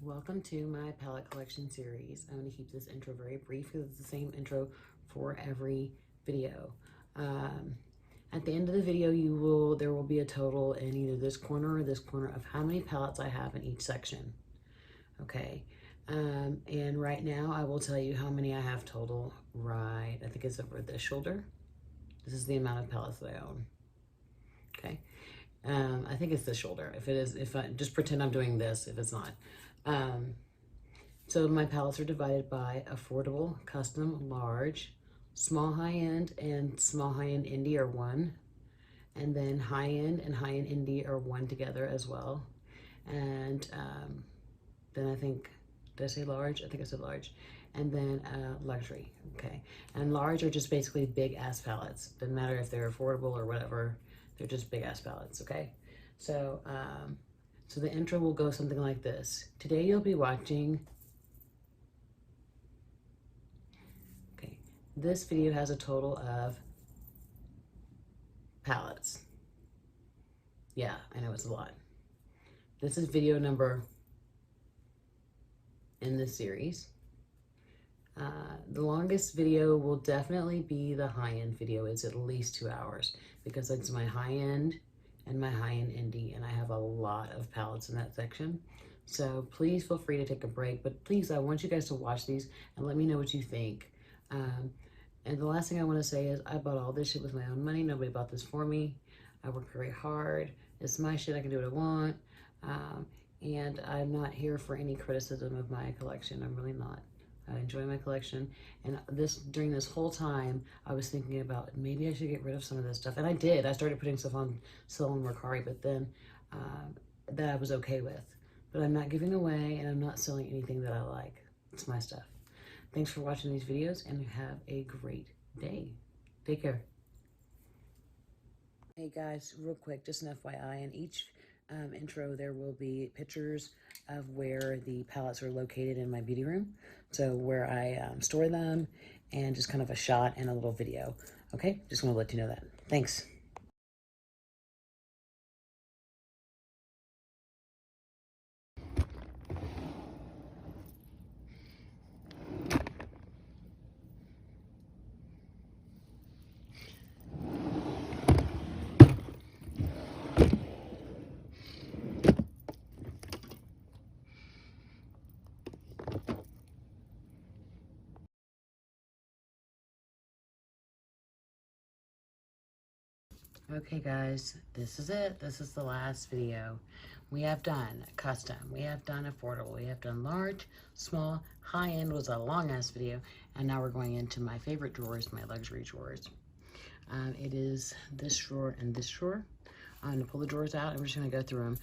Welcome to my palette collection series. I'm going to keep this intro very brief because it's the same intro for every video. At the end of the video, there will be a total in either this corner or this corner of how many palettes I have in each section. Okay. And right now I will tell you how many I have total. Right, I think it's over this shoulder. This is the amount of palettes that I own. Okay. I think it's the shoulder. If it is, if I just pretend I'm doing this, if it's not. So my palettes are divided by affordable, custom, large, small high-end, and small high-end indie are one. And then high-end and high-end indie are one together as well. And then I think, did I say large? I think I said large. And then luxury, okay. And large are just basically big ass palettes. Doesn't matter if they're affordable or whatever, they're just big ass palettes, okay? So, so the intro will go something like this. Today you'll be watching, okay, this video has a total of palettes. Yeah, I know it's a lot. This is video number in this series. The longest video will definitely be the high-end video. It's at least 2 hours because it's my high-end and my high-end indie, and I have a lot of palettes in that section. So please feel free to take a break, but please, I want you guys to watch these and let me know what you think. And the last thing I want to say is I bought all this shit with my own money. Nobody bought this for me. I worked very hard. It's my shit. I can do what I want. And I'm not here for any criticism of my collection. I'm really not. I enjoy my collection, and during this whole time I was thinking about maybe I should get rid of some of this stuff, and I did. I started putting stuff on sale on Mercari, but then that I was okay with. But I'm not giving away, and I'm not selling anything that I like. It's my stuff. Thanks for watching these videos, and have a great day. Take care. Hey guys, real quick, just an FYI, in each intro there will be pictures of where the palettes are located in my beauty room. So where I store them, and just kind of a shot and a little video. Okay, just want to let you know that. Thanks. Okay guys, this is it. This is the last video. We have done custom, we have done affordable, we have done large, small, high-end was a long-ass video, and now we're going into my favorite drawers, my luxury drawers. It is this drawer and this drawer. I'm gonna pull the drawers out and we're just gonna go through them.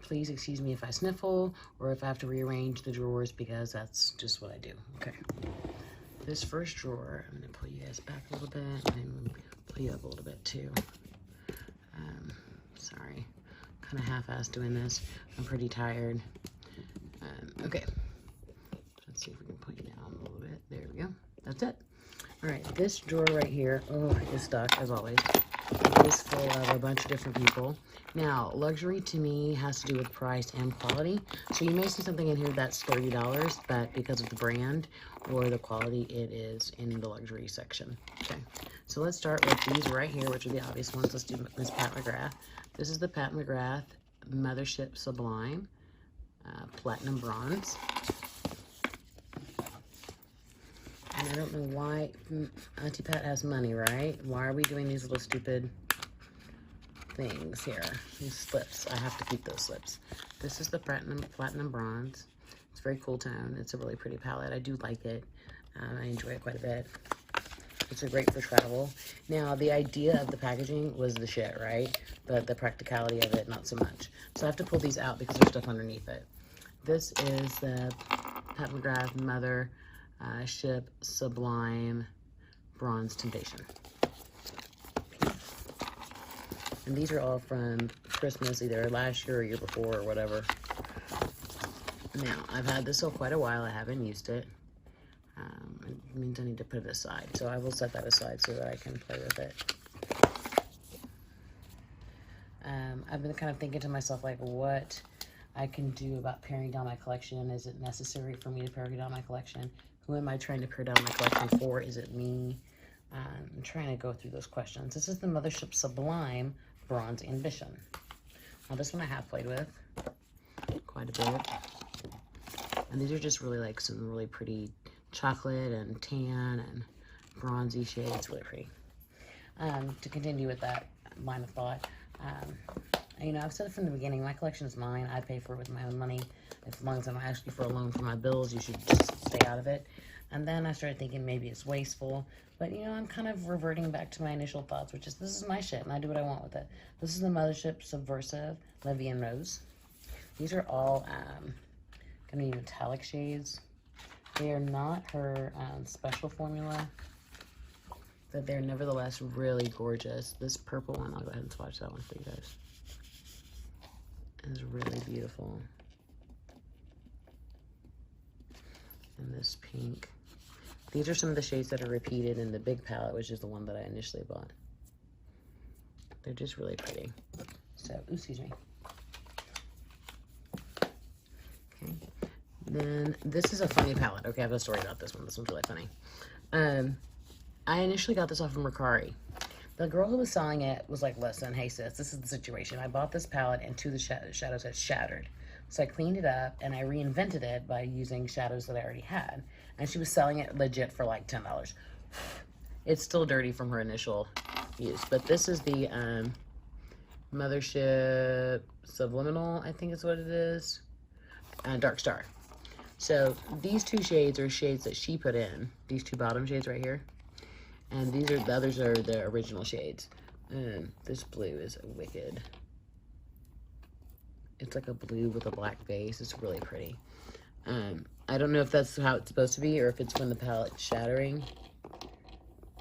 Please excuse me if I sniffle or if I have to rearrange the drawers because that's just what I do. Okay. This first drawer, I'm gonna pull you guys back a little bit and pull you up a little bit too. Sorry, kind of half-assed doing this. I'm pretty tired. Okay, let's see if we can put you down a little bit. There we go. That's it. All right, this drawer right here, oh, is stuck as always. It is full of a bunch of different people. Now, luxury to me has to do with price and quality. So you may see something in here that's $30, but because of the brand or the quality, it is in the luxury section. Okay, so let's start with these right here, which are the obvious ones. Let's do Miss Pat McGrath. This is the Pat McGrath Mothership Sublime Platinum Bronze. And I don't know why Auntie Pat has money, right? Why are we doing these little stupid things here? These slips. I have to keep those slips. This is the Platinum Bronze. It's very cool tone. It's a really pretty palette. I do like it. I enjoy it quite a bit. It's a great for travel. Now, the idea of the packaging was the shit, right? But the practicality of it, not so much. So I have to pull these out because there's stuff underneath it. This is the Pat McGrath Mothership Sublime Bronze Temptation. And these are all from Christmas, either last year or year before or whatever. Now, I've had this for quite a while. I haven't used it. It means I need to put it aside. So I will set that aside so that I can play with it. I've been kind of thinking to myself, like, what I can do about paring down my collection. Is it necessary for me to pare down my collection? Who am I trying to pare down my collection for? Is it me? I'm trying to go through those questions. This is the Mothership Sublime Bronze Ambition. Now this one I have played with quite a bit. And these are just really like some really pretty chocolate and tan and bronzy shades. Really pretty. To continue with that line of thought, you know, I've said it from the beginning, my collection is mine. I pay for it with my own money. As long as I'm asking for a loan for my bills, you should just stay out of it. And then I started thinking maybe it's wasteful. But, you know, I'm kind of reverting back to my initial thoughts, which is this is my shit, and I do what I want with it. This is the Mothership Subversive Levian Rose. These are all going to be metallic shades. They are not her special formula, but they're nevertheless really gorgeous. This purple one, I'll go ahead and swatch that one for you guys. It's really beautiful. And this pink. These are some of the shades that are repeated in the big palette, which is the one that I initially bought. They're just really pretty. So, ooh, excuse me. Okay. Then this is a funny palette. Okay, I have a story about this one. This one's really funny. I initially got this off of Mercari. The girl who was selling it was like, listen, hey sis, this is the situation. I bought this palette and two of the shadows had shattered. So I cleaned it up and I reinvented it by using shadows that I already had. And she was selling it legit for like $10. It's still dirty from her initial use. But this is the Mothership Subliminal, I think is what it is. Dark Star. So these two shades are shades that she put in. These two bottom shades right here. And these are, the others are the original shades. This blue is wicked. It's like a blue with a black base. It's really pretty. I don't know if that's how it's supposed to be or if it's when the palette's shattering.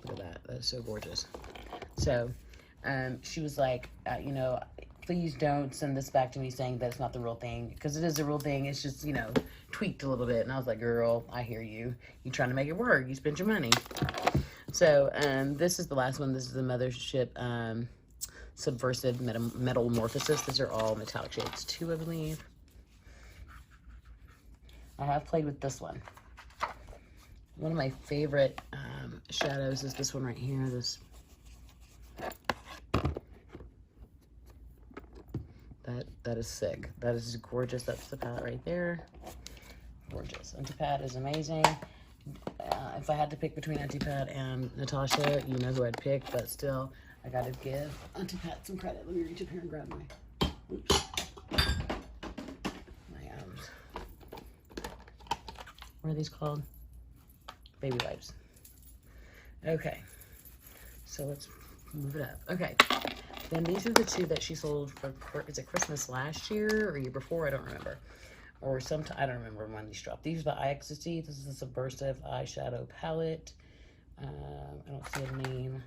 Look at that. That's so gorgeous. So, she was like, you know, please don't send this back to me saying that it's not the real thing. Because it is the real thing. It's just, you know, tweaked a little bit. And I was like, girl, I hear you. You're trying to make it work. You spent your money. So, this is the last one. This is the Mothership Subversive Metamorphosis. These are all metallic shades too, I believe. I have played with this one. One of my favorite shadows is this one right here. This that is sick. That is gorgeous. That's the palette right there. Gorgeous. Antipad is amazing. If I had to pick between Antipad and Natasha, you know who I'd pick, but still, I gotta give Antipad some credit. Let me reach up here and grab my, oops, my, what are these called? Baby wipes. Okay, so let's move it up. Okay, then these are the two that she sold for, is it Christmas last year or year before? I don't remember. Or sometime, I don't remember when these dropped. These are the Ecstasy. This is the Subversive Eyeshadow Palette. I don't see a name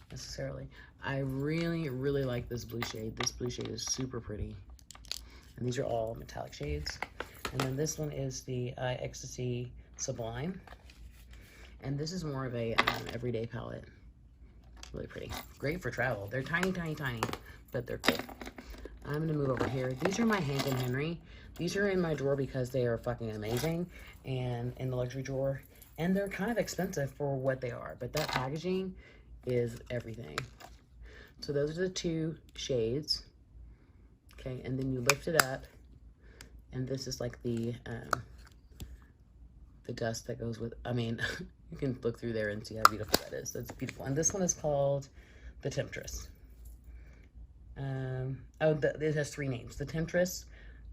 necessarily. I really, really like this blue shade. This blue shade is super pretty. And these are all metallic shades. And then this one is the Ecstasy Sublime. And this is more of a everyday palette. Really pretty. Great for travel. They're tiny, tiny, tiny, but they're cool. I'm going to move over here. These are my Hank and Henry. These are in my drawer because they are fucking amazing and in the luxury drawer. And they're kind of expensive for what they are. But that packaging is everything. So those are the two shades. Okay, and then you lift it up. And this is like the dust that goes with, I mean, you can look through there and see how beautiful that is. That's beautiful. And this one is called the Temptress. It has three names. The Temptress,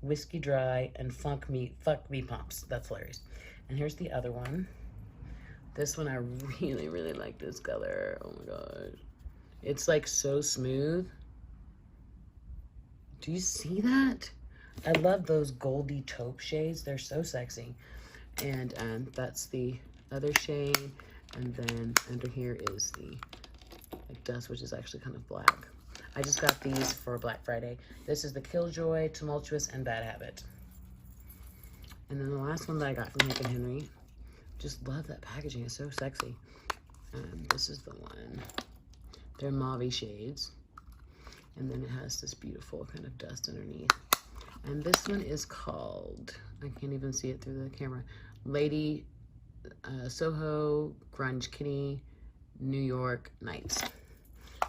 Whiskey Dry, and Fuck Me Pumps. That's hilarious. And here's the other one. This one, I really, really like this color. Oh my gosh. It's like so smooth. Do you see that? I love those goldy taupe shades. They're so sexy. And that's the other shade. And then under here is the dust, which is actually kind of black. I just got these for Black Friday. This is the Killjoy, Tumultuous, and Bad Habit. And then the last one that I got from Hank and Henry. Just love that packaging. It's so sexy. This is the one. They're mauve shades. And then it has this beautiful kind of dust underneath. And this one is called, I can't even see it through the camera, Lady Soho Grunge Kitty New York Nights.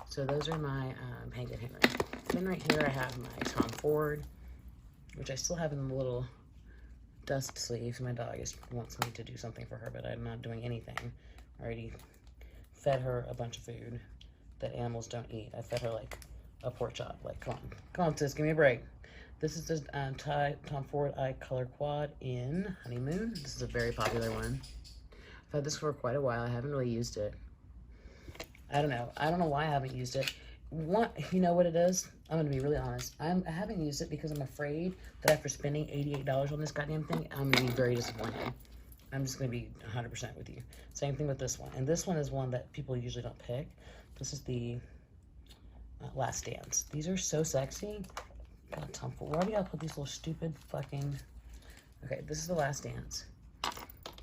So those are my painted handwriting. Then right here I have my Tom Ford, which I still have in the little dust sleeves. My dog just wants me to do something for her, but I'm not doing anything. I already fed her a bunch of food that animals don't eat. I fed her like a pork chop. Like, come on, sis, give me a break. This is the Tom Ford Eye Color Quad in Honeymoon. This is a very popular one. I've had this for quite a while. I haven't really used it. I don't know why I haven't used it. You know what it is? I'm going to be really honest. I haven't used it because I'm afraid that after spending $88 on this goddamn thing, I'm going to be very disappointed. I'm just going to be 100% with you. Same thing with this one. And this one is one that people usually don't pick. This is the Last Dance. These are so sexy. God, Tom Ford, why do y'all put these little stupid fucking... Okay, this is the Last Dance.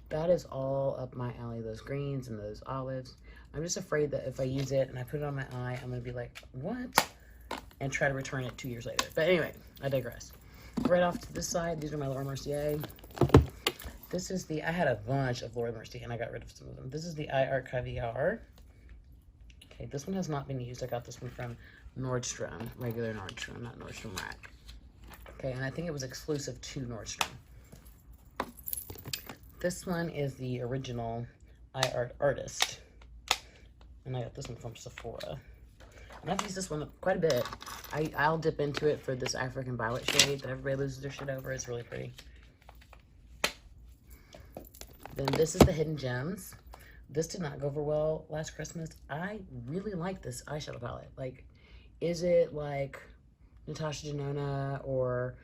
That is all up my alley, those greens and those olives. I'm just afraid that if I use it and I put it on my eye, I'm going to be like, what? And try to return it 2 years later. But anyway, I digress. Right off to this side, these are my Laura Mercier. This is the, I had a bunch of Laura Mercier and I got rid of some of them. This is the Eye Art Caviar. Okay, this one has not been used. I got this one from Nordstrom, regular Nordstrom, not Nordstrom Rack. Okay, and I think it was exclusive to Nordstrom. This one is the original Eye Art Artist. And I got this one from Sephora. And I've used this one quite a bit. I'll dip into it for this African Violet shade that everybody loses their shit over. It's really pretty. Then this is the Hidden Gems. This did not go over well last Christmas. I really like this eyeshadow palette. Like, is it like Natasha Denona or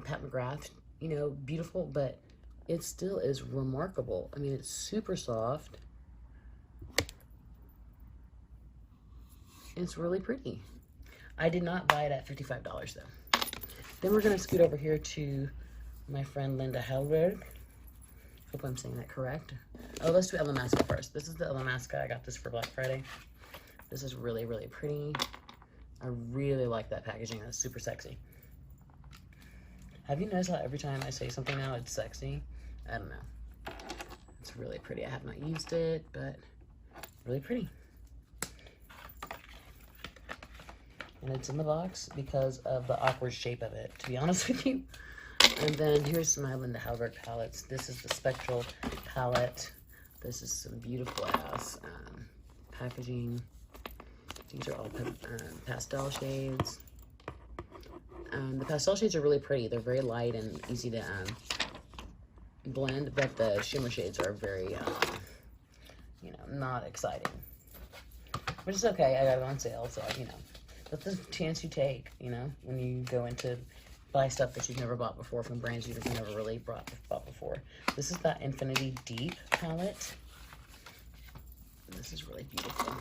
Pat McGrath? You know, beautiful, but it still is remarkable. I mean, it's super soft. It's really pretty. I did not buy it at $55 though. Then we're gonna scoot over here to my friend Linda Hellberg. Hope I'm saying that correct. Oh, let's do Illamasqua first. This is the Illamasqua. I got this for Black Friday. This is really, really pretty. I really like that packaging. That's super sexy. Have you noticed how every time I say something now, it's sexy? I don't know. It's really pretty. I have not used it, but really pretty. And it's in the box because of the awkward shape of it, to be honest with you. And then here's my Linda Hellberg palettes. This is the Spectral palette. This is some beautiful ass packaging. These are all pastel shades. The pastel shades are really pretty. They're very light and easy to blend, but the shimmer shades are very, you know, not exciting. Which is okay. I got it on sale, so, you know. That's the chance you take, you know, when you go into buy stuff that you've never bought before from brands you've never really bought before. This is that Infinity Deep palette. This is really beautiful.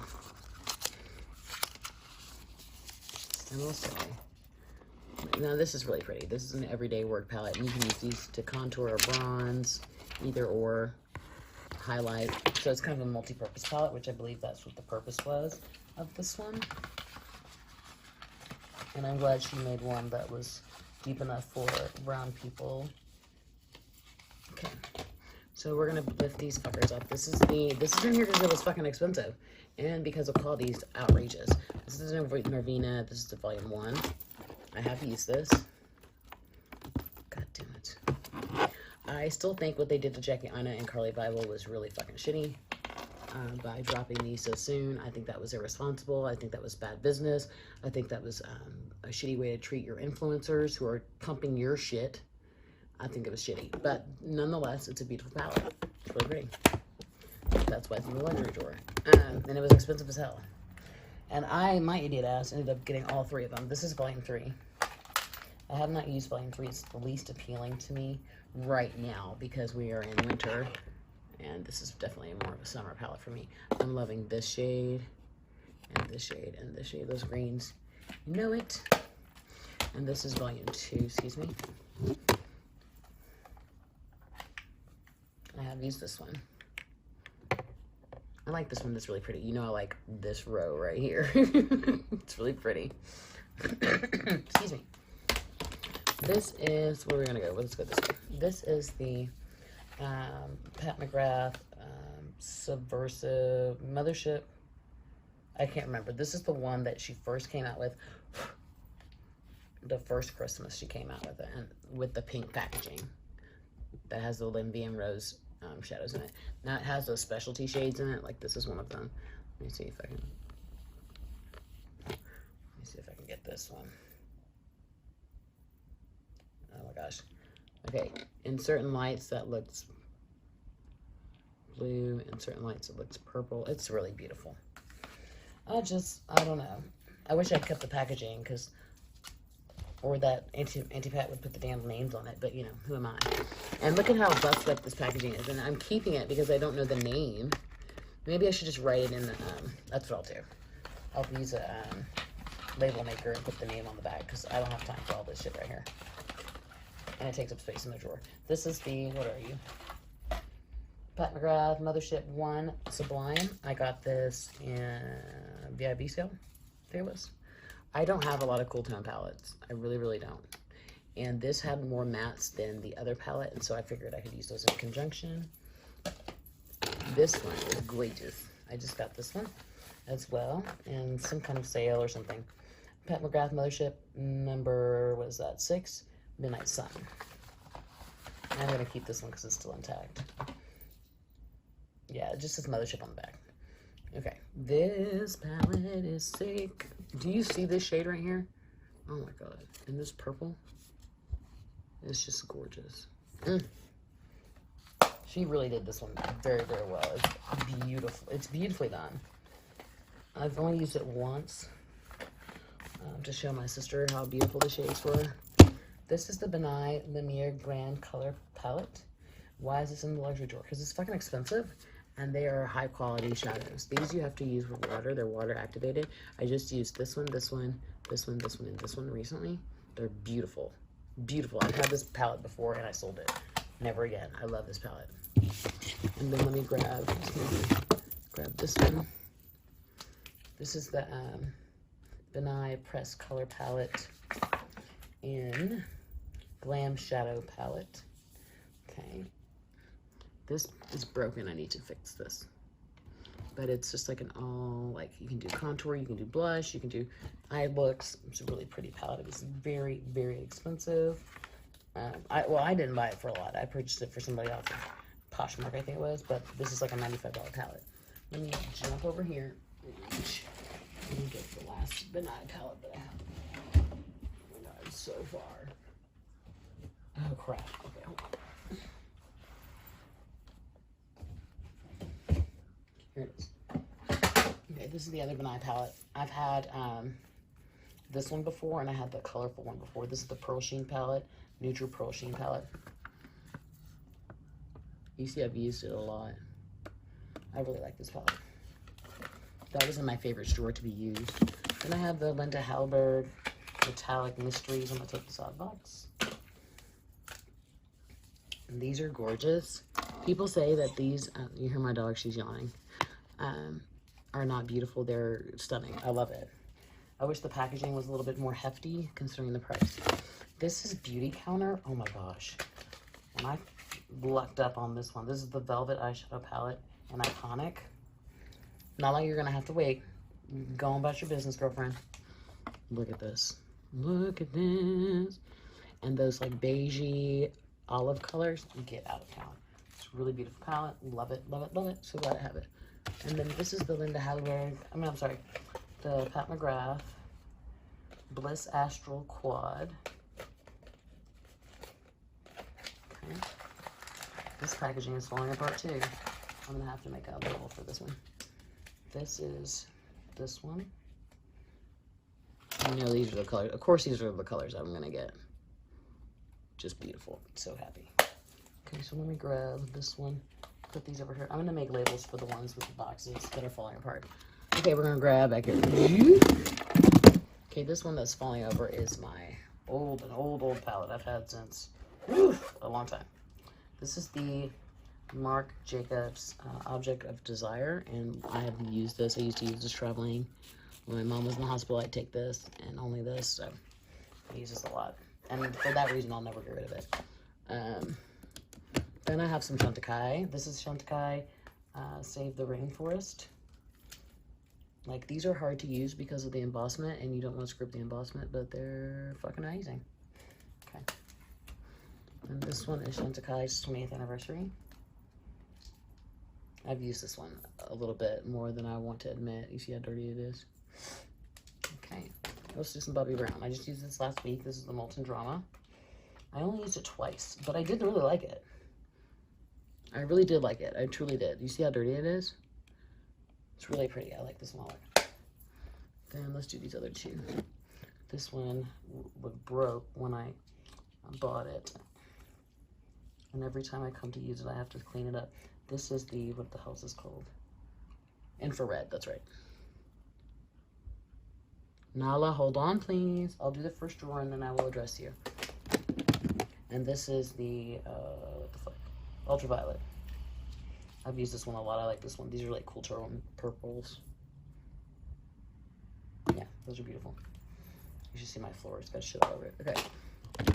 And we'll say, now this is really pretty. This is an everyday work palette, and you can use these to contour or bronze, either or highlight. So it's kind of a multi-purpose palette, which I believe that's what the purpose was of this one. And I'm glad she made one that was deep enough for brown people. Okay, so we're gonna lift these fuckers up. This is in here because it was fucking expensive, and because of quality's outrageous. This is Norvina. This is the volume 1. I have used this. God damn it. I still think what they did to Jackie Aina and Carly Bible was really fucking shitty. By dropping these so soon. I think that was irresponsible. I think that was bad business. I think that was a shitty way to treat your influencers who are pumping your shit. I think it was shitty. But nonetheless, it's a beautiful palette. It's really pretty. That's why it's in the luxury drawer. And it was expensive as hell. And my idiot ass, ended up getting all 3 of them. This is volume 3. I have not used volume 3. It's the least appealing to me right now because we are in winter. And this is definitely more of a summer palette for me. I'm loving this shade, and this shade, and this shade. Those greens, you know it. And this is volume 2, excuse me. I have used this one. I like this one, that's really pretty. You know I like this row right here. It's really pretty. Excuse me. This is, where we're going to go. Let's go this way. This is the Pat McGrath Subversive Mothership. I can't remember. This is the one that she first came out with. The first Christmas she came out with it, and with the pink packaging that has the Lindy and Rose shadows in it. Now it has those specialty shades in it. Like this is one of them. Let me see if I can. Let me see if I can get this one. Oh my gosh. Okay, in certain lights that looks blue, in certain lights it looks purple. It's really beautiful. I don't know. I wish I'd kept the packaging, because, or that Anti-Pat would put the damn names on it, but you know, who am I? And look at how busted up this packaging is, and I'm keeping it because I don't know the name. Maybe I should just write it in the, that's what I'll do. I'll use a label maker and put the name on the back, because I don't have time for all this shit right here. And it takes up space in the drawer. This is the, what are you? Pat McGrath Mothership 1 Sublime. I got this in VIB sale. There it was. I don't have a lot of cool tone palettes. I really, really don't. And this had more mattes than the other palette, and so I figured I could use those in conjunction. This one is gorgeous. I just got this one as well, and some kind of sale or something. Pat McGrath Mothership number, what is that, 6? Midnight Sun. I'm going to keep this one because it's still intact. Yeah, it just says Mothership on the back. Okay, this palette is sick. Do you see this shade right here? Oh my god. And this purple? It's just gorgeous. She really did this one very, very well. It's beautiful. It's beautifully done. I've only used it once to show my sister how beautiful the shades were. This is the Benai Lumiere Grand Color Palette. Why is this in the luxury drawer? Because it's fucking expensive, and they are high quality shadows. These you have to use with water. They're water activated. I just used this one, this one, this one, this one, and this one recently. They're beautiful. Beautiful. I've had this palette before and I sold it. Never again. I love this palette. And then let me grab this one. This is the Benai Press Color Palette in Glam Shadow Palette. Okay. This is broken. I need to fix this. But it's just like an all, like, you can do contour, you can do blush, you can do eye looks. It's a really pretty palette. It was very, very expensive. I didn't buy it for a lot. I purchased it for somebody else. Poshmark, I think it was. But this is like a $95 palette. Let me jump over here. Let me get the last Benai palette that I have. Oh my god, it's so far. Oh crap. Okay, hold on. Here it is. Okay, this is the other Benai palette. I've had this one before, and I had the colorful one before. This is the Pearl Sheen palette, Neutral Pearl Sheen palette. You see, I've used it a lot. I really like this palette. That was in my favorite drawer to be used. Then I have the Linda Hallberg Metallic Mysteries. I'm gonna take this out of the box. And these are gorgeous. People say that these, you hear my dog, she's yawning, are not beautiful. They're stunning. I love it. I wish the packaging was a little bit more hefty considering the price. This is Beauty Counter. Oh my gosh. And I lucked up on this one. This is the Velvet Eyeshadow Palette in Iconic. Not like you're gonna have to wait. Go on about your business, girlfriend. Look at this. Look at this. And those like beigey olive colors, get out of town. It's a really beautiful palette. Love it, love it, love it. So glad I have it. And then this is the Linda Hallberg, I'm sorry, the Pat McGrath Bliss Astral Quad. Okay. This packaging is falling apart too. I'm gonna have to make a label for this one. This is this one. You know, these are the colors. Of course, these are the colors I'm gonna get. Just beautiful. So happy. Okay, so let me grab this one. Put these over here. I'm gonna make labels for the ones with the boxes that are falling apart. Okay, we're gonna grab back here. Okay, this one that's falling over is my old palette I've had since a long time. This is the Marc Jacobs Object of Desire, and I have used this. I used to use this traveling. When my mom was in the hospital, I'd take this and only this, so I use this a lot. And for that reason, I'll never get rid of it. Then I have some Chantecaille. This is Chantecaille Save the Rainforest. Like, these are hard to use because of the embossment, and you don't want to scrape the embossment, but they're fucking amazing. Okay. And this one is Chantecaille's 20th anniversary. I've used this one a little bit more than I want to admit. You see how dirty it is? Okay. Let's do some Bobbi Brown. I just used this last week. This is the Molten Drama. I only used it twice, but I did really like it. I really did like it. I truly did. You see how dirty it is? It's really pretty. I like this one a lot. Then let's do these other two. This one broke when I bought it. And every time I come to use it, I have to clean it up. This is the, what the hell is this called? Infrared, that's right. Nala, hold on, please. I'll do the first drawer and then I will address you. And this is the, what the fuck? Ultraviolet. I've used this one a lot. I like this one. These are like cool tone purples. Yeah, those are beautiful. You should see my floor. It's got shit all over it. Okay.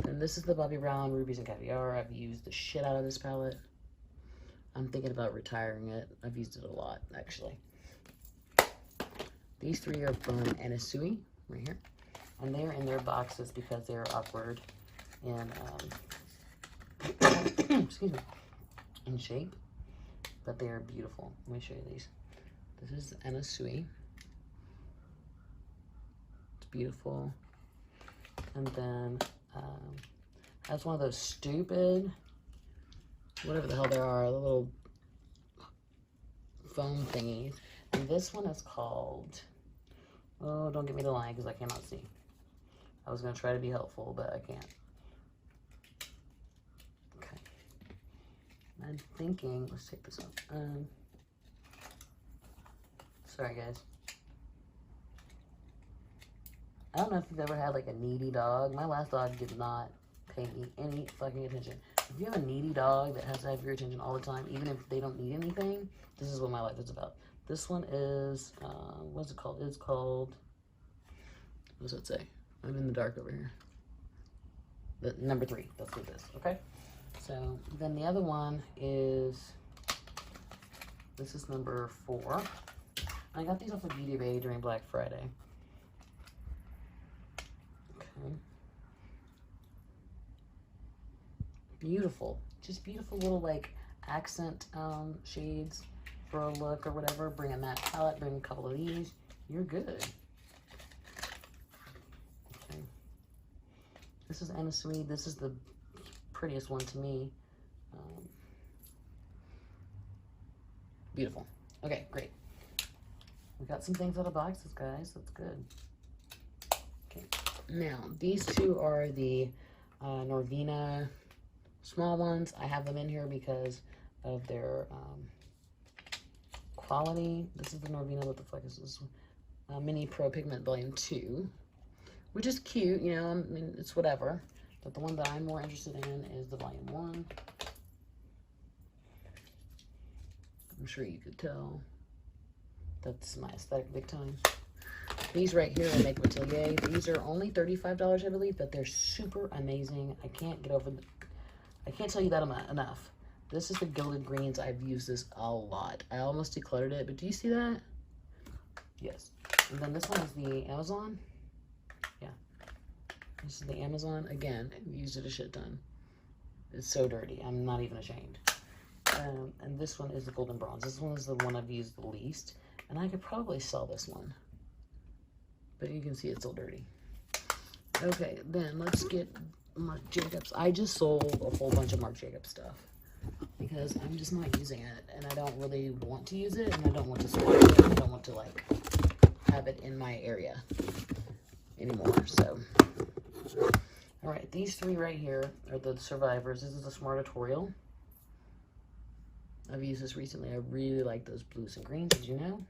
And this is the Bobbi Brown Rubies and Caviar. I've used the shit out of this palette. I'm thinking about retiring it. I've used it a lot, actually. These three are from Anasui, right here. And they're in their boxes because they're awkward and, excuse me, in shape. But they are beautiful. Let me show you these. This is Anasui. It's beautiful. And then has one of those stupid, whatever the hell they are, the little foam thingies. And this one is called, oh, don't give me the line because I cannot see. I was going to try to be helpful, but I can't. Okay. I'm thinking, let's take this off. Sorry, guys. I don't know if you've ever had like a needy dog. My last dog did not pay me any fucking attention. If you have a needy dog that has to have your attention all the time, even if they don't need anything, this is what my life is about. This one is, what's it called? It's called, what does that say? I'm in the dark over here. The number 3, that's what it is, okay? So then the other one is, this is number 4. I got these off of Bougie Brie during Black Friday. Okay. Beautiful, just beautiful little like accent shades for a look or whatever. Bring a matte palette, bring a couple of these, you're good. Okay. This is Anasui. This is the prettiest one to me. Beautiful. Okay, great. We got some things out of boxes, guys. That's good. Okay. Now, these two are the Norvina small ones. I have them in here because of their quality. This is the Norvina, what the fuck is this one? Mini Pro Pigment Volume 2, which is cute, you know, I mean, it's whatever. But the one that I'm more interested in is the Volume 1. I'm sure you could tell. That's my aesthetic big time. These right here are Make Atelier. These are only $35, I believe, but they're super amazing. I can't get over I can't tell you that enough. This is the Gilded Greens. I've used this a lot. I almost decluttered it, but do you see that? Yes. And then this one is the Amazon. Yeah. This is the Amazon. Again, I've used it a shit ton. It's so dirty. I'm not even ashamed. And this one is the Golden Bronze. This one is the one I've used the least. And I could probably sell this one. But you can see it's so dirty. Okay, then let's get Marc Jacobs. I just sold a whole bunch of Marc Jacobs stuff because I'm just not using it, and I don't really want to use it, and I don't want to store it, and I don't want to like have it in my area anymore. So, all right, these three right here are the Survivors. This is a Smart Tutorial. I've used this recently. I really like those blues and greens, as you know.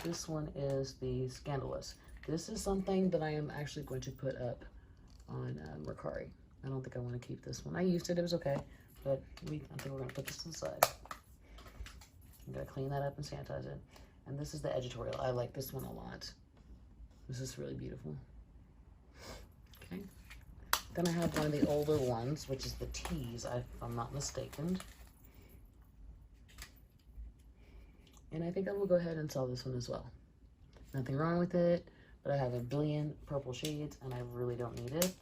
This one is the Scandalous. This is something that I am actually going to put up on Mercari. I don't think I want to keep this one. I used it, it was okay, but I think we're going to put this to the side. I'm going to clean that up and sanitize it. And this is the Editorial. I like this one a lot. This is really beautiful. Okay. Then I have one of the older ones, which is the Tease, if I'm not mistaken. And I think I will go ahead and sell this one as well. Nothing wrong with it, but I have a billion purple shades and I really don't need it.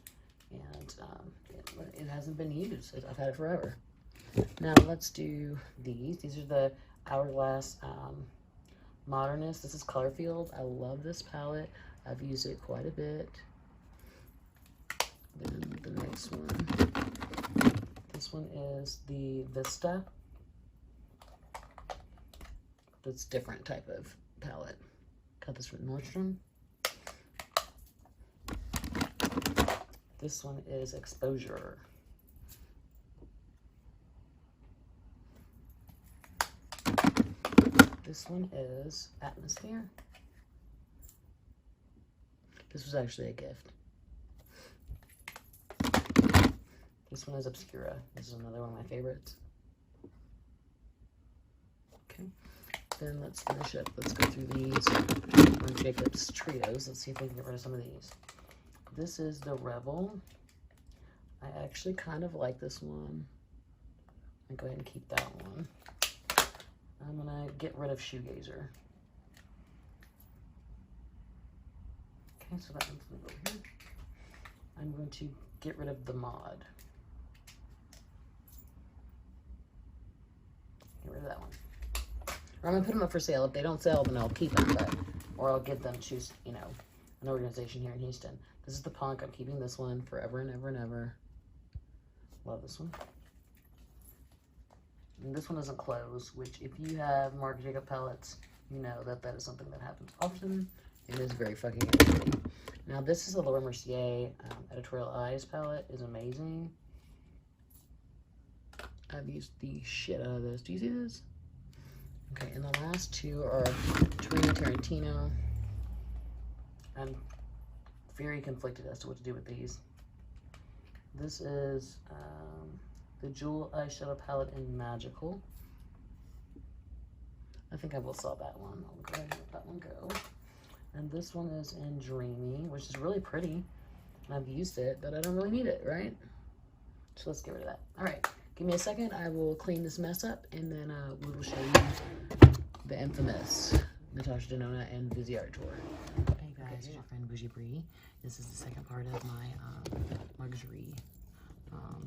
And it hasn't been used. I've had it forever. Now let's do these. These are the Hourglass Modernist. This is Colorfield. I love this palette. I've used it quite a bit. Then the next one. This one is the Vista. That's different type of palette. Got this from Nordstrom. This one is Exposure. This one is Atmosphere. This was actually a gift. This one is Obscura. This is another one of my favorites. Okay, then let's finish up. Let's go through these on Jacob's Trios. Let's see if we can get rid of some of these. This is the Rebel. I actually kind of like this one. I'll go ahead and keep that one. I'm gonna get rid of Shoegazer. Okay, so that one's gonna go here. I'm going to get rid of the Mod. Get rid of that one. Or I'm gonna put them up for sale. If they don't sell, then I'll keep them, or I'll give them to, you know, an organization here in Houston. This is the Punk. I'm keeping this one forever and ever and ever. Love this one. And this one doesn't close, which if you have Marc Jacob palettes, you know that that is something that happens often. It is very fucking irritating. Now this is a Laura Mercier Editorial Eyes palette. Is amazing. I've used the shit out of this. Do you see this? Okay, and the last two are Torino Tarantino. I'm very conflicted as to what to do with these. This is the Jewel Eyeshadow Palette in Magical. I think I will sell that one. I'll go ahead and let that one go. And this one is in Dreamy, which is really pretty. I've used it, but I don't really need it, right? So let's get rid of that. All right, give me a second. I will clean this mess up, and then we will show you the infamous Natasha Denona and Viseart tour. Hey guys, it's your friend Bougie Brie. This is the second part of my luxury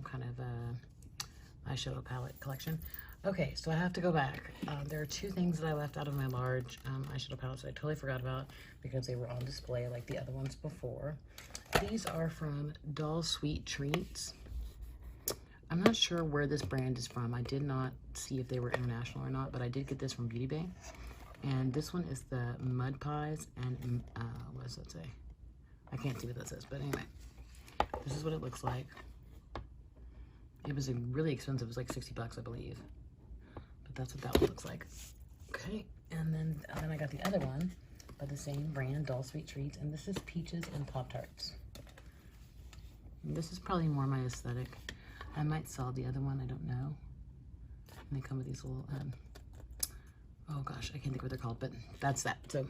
kind of eyeshadow palette collection. Okay, so I have to go back. There are two things that I left out of my large eyeshadow palettes that I totally forgot about because they were on display like the other ones before. These are from Doll Sweet Treats. I'm not sure where this brand is from. I did not see if they were international or not, but I did get this from Beauty Bay. And this one is the Mud Pies and, what does that say? I can't see what that says, but anyway. This is what it looks like. It was really expensive. It was like 60 bucks, I believe. But that's what that one looks like. Okay, and then I got the other one by the same brand, Doll Sweet Treats, and this is Peaches and Pop-Tarts. This is probably more my aesthetic. I might sell the other one, I don't know. And they come with these little, oh gosh, I can't think what they're called, but that's that. So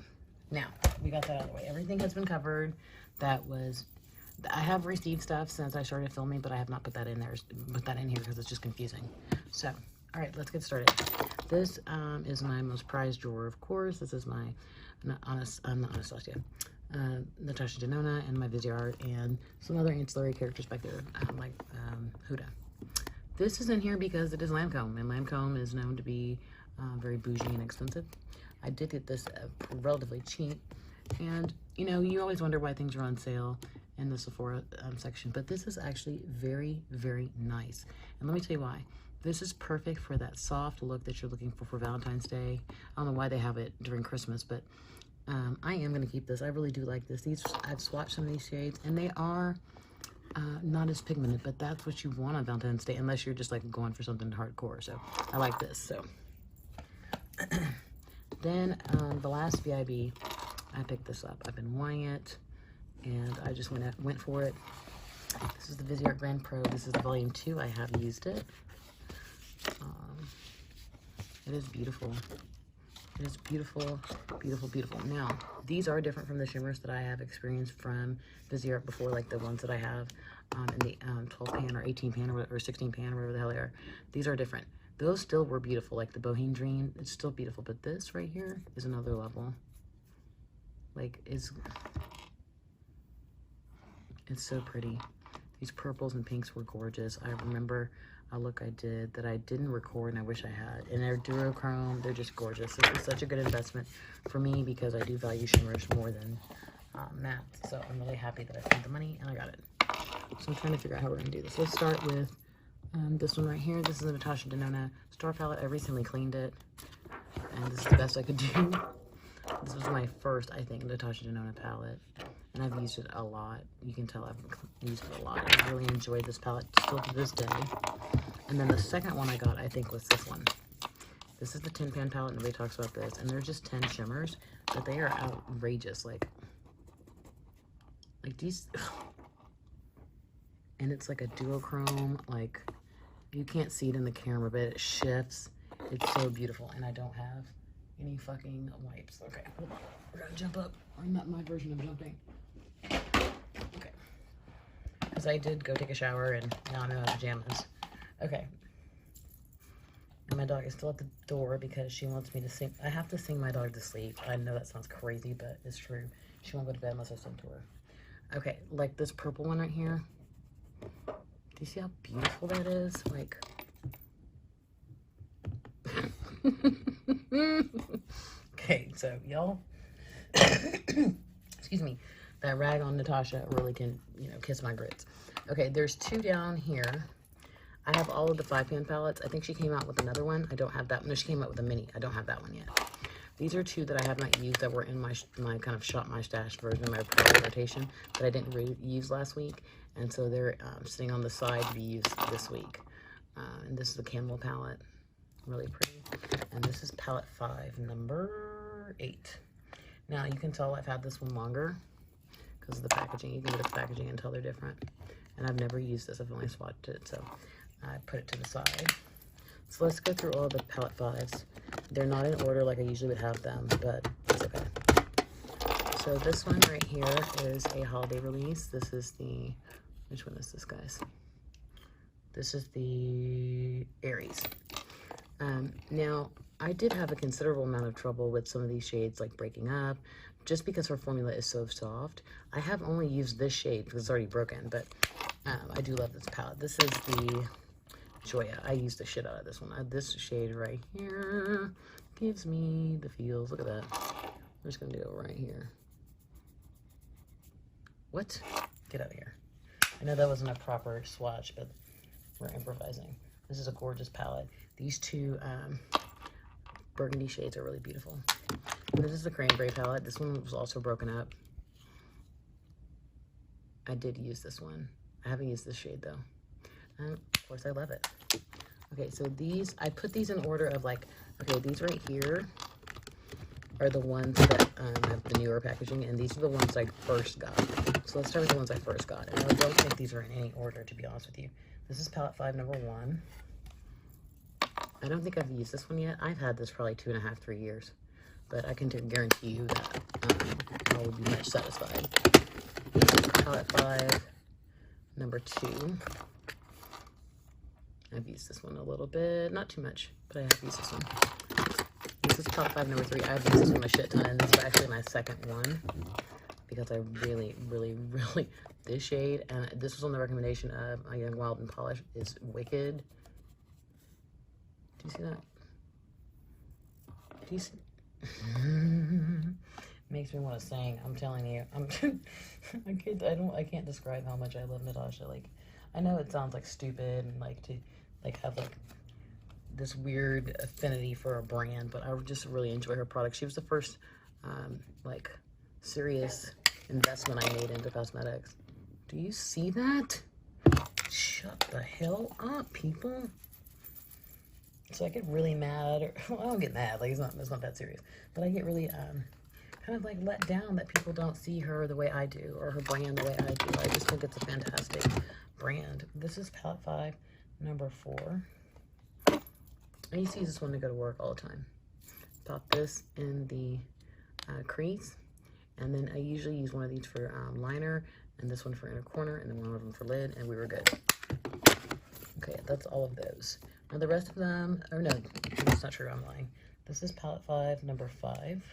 now we got that out of the way. Everything has been covered. I have received stuff since I started filming, but I have not put that in there, here because it's just confusing. So, all right, let's get started. This is my most prized drawer, of course. This is my Natasha Denona and my Viseart and some other ancillary characters back there, like Huda. This is in here because it is Lancome, and Lancome is known to be very bougie and expensive. I did get this relatively cheap, and you know, you always wonder why things are on sale in the Sephora section, but this is actually very, very nice. And let me tell you why. This is perfect for that soft look that you're looking for Valentine's Day. I don't know why they have it during Christmas, but I am going to keep this. I really do like this. I've swatched some of these shades, and they are not as pigmented, but that's what you want on Valentine's Day, unless you're just like going for something hardcore. So I like this. So then the last VIB, I picked this up. I've been wanting it, and I just went for it. This is the Viseart Grand Pro. This is the volume 2. I have used it. It is beautiful. It is beautiful, beautiful, beautiful. Now, these are different from the shimmers that I have experienced from Busy Art before, like the ones that I have in the 12 pan or 18 pan or 16 pan or whatever the hell they are. These are different. Those still were beautiful, like the Bohemian Dream. It's still beautiful, but this right here is another level. Like, it's so pretty. These purples and pinks were gorgeous. I remember a look I did that I didn't record and I wish I had. And they're duochrome. They're just gorgeous. This is such a good investment for me because I do value shimmers more than matte. So I'm really happy that I spent the money and I got it. So I'm trying to figure out how we're going to do this. Let's start with this one right here. This is a Natasha Denona Star Palette. I recently cleaned it. And this is the best I could do. This was my first, I think, Natasha Denona palette. And I've used it a lot. You can tell I've used it a lot. I really enjoyed this palette still to this day. And then the second one I got, I think, was this one. This is the Tin Pan palette. Nobody talks about this. And they're just 10 shimmers, but they are outrageous. Like these. And it's like a duochrome. Like, you can't see it in the camera, but it shifts. It's so beautiful. And I don't have any fucking wipes. Okay, hold on. We're gonna jump up. Or not my version of jumping. Okay. Because I did go take a shower and now I'm in my pajamas. Okay. And my dog is still at the door because she wants me to sing. I have to sing my dog to sleep. I know that sounds crazy, but it's true. She won't go to bed unless I sing to her. Okay, like this purple one right here. Do you see how beautiful that is? Like, okay, so y'all, excuse me, that rag on Natasha really can, you know, kiss my grits. Okay, there's two down here. I have all of the 5-pan palettes. I think she came out with another one. I don't have that one. No, she came out with a mini. I don't have that one yet. These are two that I have not used that were in my kind of Shop My Stash version, my product rotation, that I didn't use last week. And so they're sitting on the side to be used this week. And this is the Camel palette. Really pretty. And this is palette 5, number 8. Now, you can tell I've had this one longer because of the packaging. You can look at the packaging and tell they're different. And I've never used this. I've only swatched it. So I put it to the side. So let's go through all the palette 5s. They're not in order like I usually would have them, but it's okay. So this one right here is a holiday release. This is the, which one is this, guys? This is the Aries. Now, I did have a considerable amount of trouble with some of these shades, like breaking up, just because her formula is so soft. I have only used this shade because it's already broken, but I do love this palette. This is the Joya. I used the shit out of this one. This shade right here gives me the feels. Look at that. I'm just going to do it right here. What? Get out of here. I know that wasn't a proper swatch, but we're improvising. This is a gorgeous palette. These two burgundy shades are really beautiful. And this is the Cranberry palette. This one was also broken up. I did use this one. I haven't used this shade though. And of course I love it. Okay, so these, I put these in order of like, okay, these right here are the ones that have the newer packaging, and these are the ones I first got. So let's start with the ones I first got. And I don't think these are in any order, to be honest with you. This is palette 5, number 1. I don't think I've used this one yet. I've had this probably 2.5, 3 years, but I can guarantee you that I will be much satisfied. This is palette 5, number 2. I've used this one a little bit, not too much, but I have used this one. This is palette 5, number 3. I've used this one a shit ton, and this is actually my second one because I really, this shade, and this was on the recommendation of a Young Wild and Polish, is wicked. Do you see that? Do you see? Makes me want to sing. I'm telling you. I can't describe how much I love Natasha. Like, I know it sounds like stupid and like to have like this weird affinity for a brand, but I just really enjoy her products. She was the first like serious investment I made into cosmetics. Do you see that? Shut the hell up, people. So I get really mad, or well, I don't get mad, like it's not that serious, but I get really kind of like let down that people don't see her the way I do, or her brand the way I do. I just think it's a fantastic brand. This is palette 5, number 4. I used to use this one to go to work all the time. pop this in the crease. And then I usually use one of these for liner, and this one for inner corner, and then one of them for lid, and we were good. Okay, that's all of those. Now the rest of them, or no, that's not true, I'm lying. This is palette 5, number 5.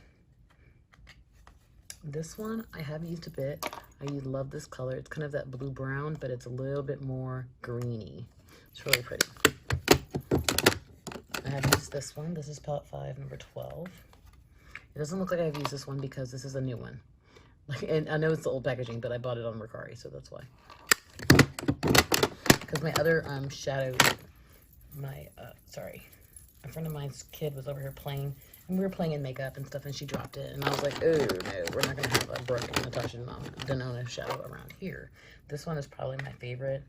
This one I have used a bit. I love this color. It's kind of that blue brown, but it's a little bit more greeny. It's really pretty. I have used this one. This is palette 5, number 12. It doesn't look like I've used this one because this is a new one. And I know it's the old packaging, but I bought it on Mercari, so that's why. Because my other shadow, a friend of mine's kid was over here playing, and we were playing in makeup and stuff, and she dropped it, and I was like, oh no, we're not gonna have a Brooke and Natasha Denona shadow around here. This one is probably my favorite.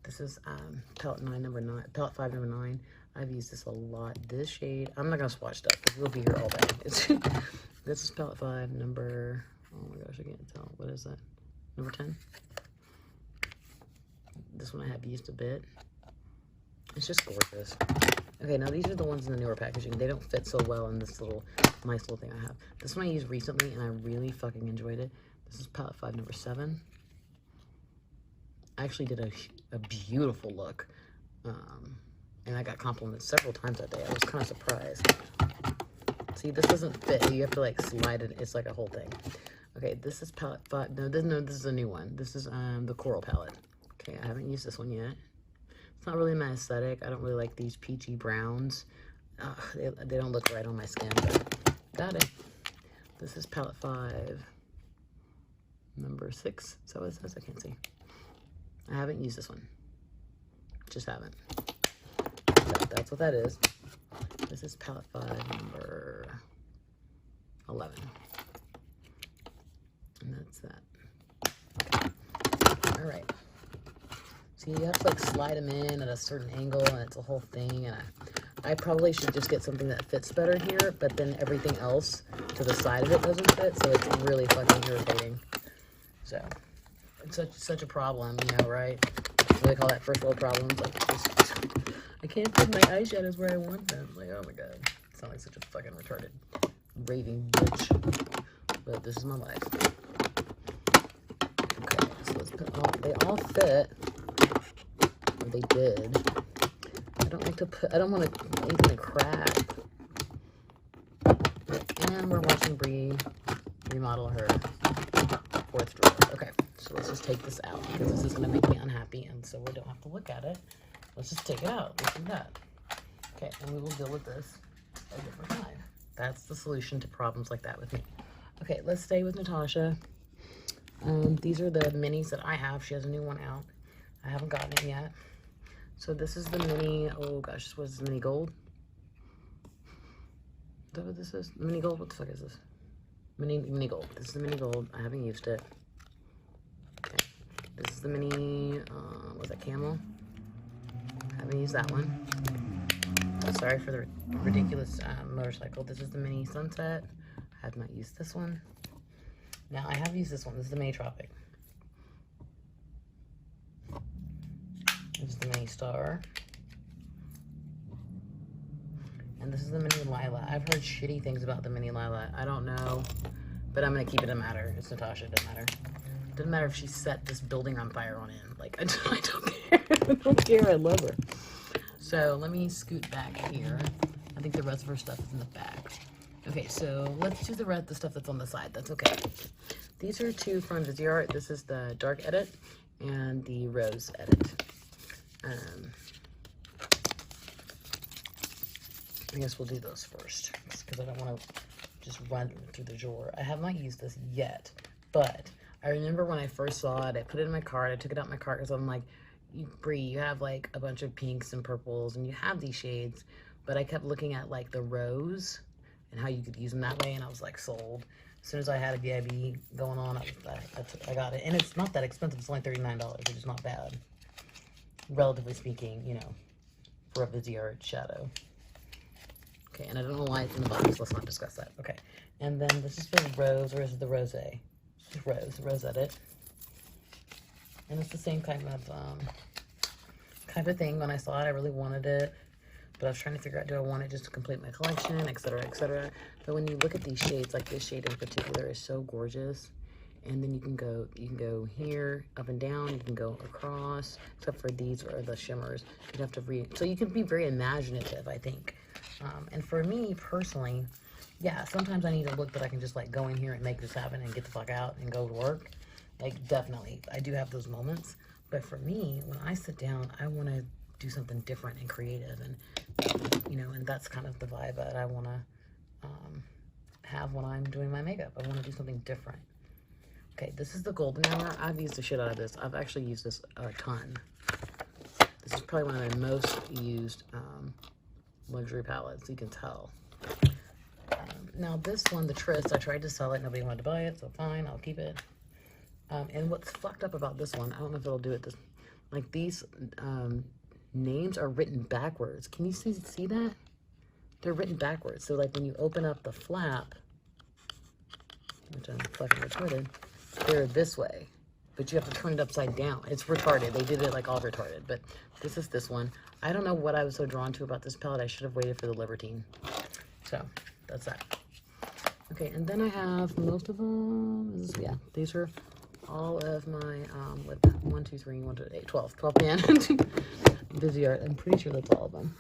This is palette 5, number 9. I've used this a lot. This shade, I'm not gonna swatch stuff because we'll be here all day. This is palette 5, number, oh my gosh, I can't tell. What is that? Number 10. This one I have used a bit. It's just gorgeous. Okay, now these are the ones in the newer packaging. They don't fit so well in this nice little thing I have. This one I used recently, and I really fucking enjoyed it. This is palette 5, number 7. I actually did a beautiful look. And I got complimented several times that day. I was kind of surprised. See, this doesn't fit. You have to like slide it. It's like a whole thing. Okay, this is palette 5. No, this is a new one. This is the Coral palette. Okay, I haven't used this one yet. It's not really my aesthetic. I don't really like these peachy browns. They don't look right on my skin, but got it. This is palette 5, number 6. Is that what it says? I can't see. I haven't used this one. Just haven't. So that's what that is. This is palette 5, number 11. And that's that. Okay. All right. See, you have to like slide them in at a certain angle, and it's a whole thing. And I probably should just get something that fits better here, but then everything else to the side of it doesn't fit, so it's really fucking irritating. So it's such a problem, you know, right? What do they call that? First world problems. Like, just, I can't put my eyeshadows where I want them. Like, oh my god, I sound like such a fucking retarded, raving bitch. But this is my life. Okay, so let's put all. They all fit. They did. I don't like to put, I don't want anything to crack. And we're watching Brie remodel her 4th drawer. Okay, so let's just take this out because this is going to make me unhappy, and so we don't have to look at it. Let's just take it out. This and that. Okay, and we will deal with this a different time. That's the solution to problems like that with me. Okay, let's stay with Natasha. These are the minis that I have. She has a new one out. I haven't gotten it yet. So this is the mini, oh gosh, what is this, mini gold? Is that what this is? Mini gold? What the fuck is this? Mini gold. This is the mini gold. I haven't used it. Okay. This is the mini, was that camel? I haven't used that one. Oh, sorry for the ridiculous motorcycle. This is the mini sunset. I have not used this one. Now I have used this one. This is the mini tropic. This is the mini star. And this is the mini lilac. I've heard shitty things about the mini lilac. I don't know, but I'm gonna keep it a matter. It's Natasha, it doesn't matter. It doesn't matter if she set this building on fire on end. Like, I don't care. I don't care, I love her. So let me scoot back here. I think the rest of her stuff is in the back. Okay, so let's do the stuff that's on the side. That's okay. These are 2 from Viseart. This is the dark edit and the rose edit. I guess we'll do those first because I don't want to just run through the drawer. I have not used this yet, but I remember when I first saw it, I put it in my cart. I took it out my cart because I'm like, Brie, you have like a bunch of pinks and purples and you have these shades, but I kept looking at like the rose and how you could use them that way, and I was like sold. As soon as I had a VIB going on, I got it. And it's not that expensive. It's only $39, which is not bad, relatively speaking, you know, for a Viseart shadow. Okay, and I don't know why it's in the box. Let's not discuss that. Okay, and then this is for rose, or is it the rose? Rose edit. And it's the same kind of thing. When I saw it, I really wanted it, But I was trying to figure out, do I want it just to complete my collection, etc., etc. But when you look at these shades, like this shade in particular is so gorgeous. And then you can go here, up and down, you can go across, except for these are the shimmers. You'd have to read, so you can be very imaginative, I think. And for me, personally, yeah, sometimes I need a look that I can just like go in here and make this happen and get the fuck out and go to work. Like, definitely, I do have those moments. But for me, when I sit down, I want to do something different and creative, and you know, and that's kind of the vibe that I want to have when I'm doing my makeup. I want to do something different. Okay, this is the golden hour. I've used the shit out of this. I've actually used this a ton. This is probably one of my most used luxury palettes, you can tell. Now this one, the Tryst, I tried to sell it. Nobody wanted to buy it, so fine, I'll keep it. And what's fucked up about this one, I don't know if it'll do it this, like these names are written backwards. Can you see that? They're written backwards. So like when you open up the flap, which I'm fucking retarded, they're this way. But you have to turn it upside down. It's retarded. They did it like all retarded. But this is this one. I don't know what I was so drawn to about this palette. I should have waited for the Libertine. So that's that. Okay, and then I have most of them. Yeah, these are all of my, 1, 2, 3, 1, 2, 8, 12 pan Busy Art. I'm pretty sure that's all of them.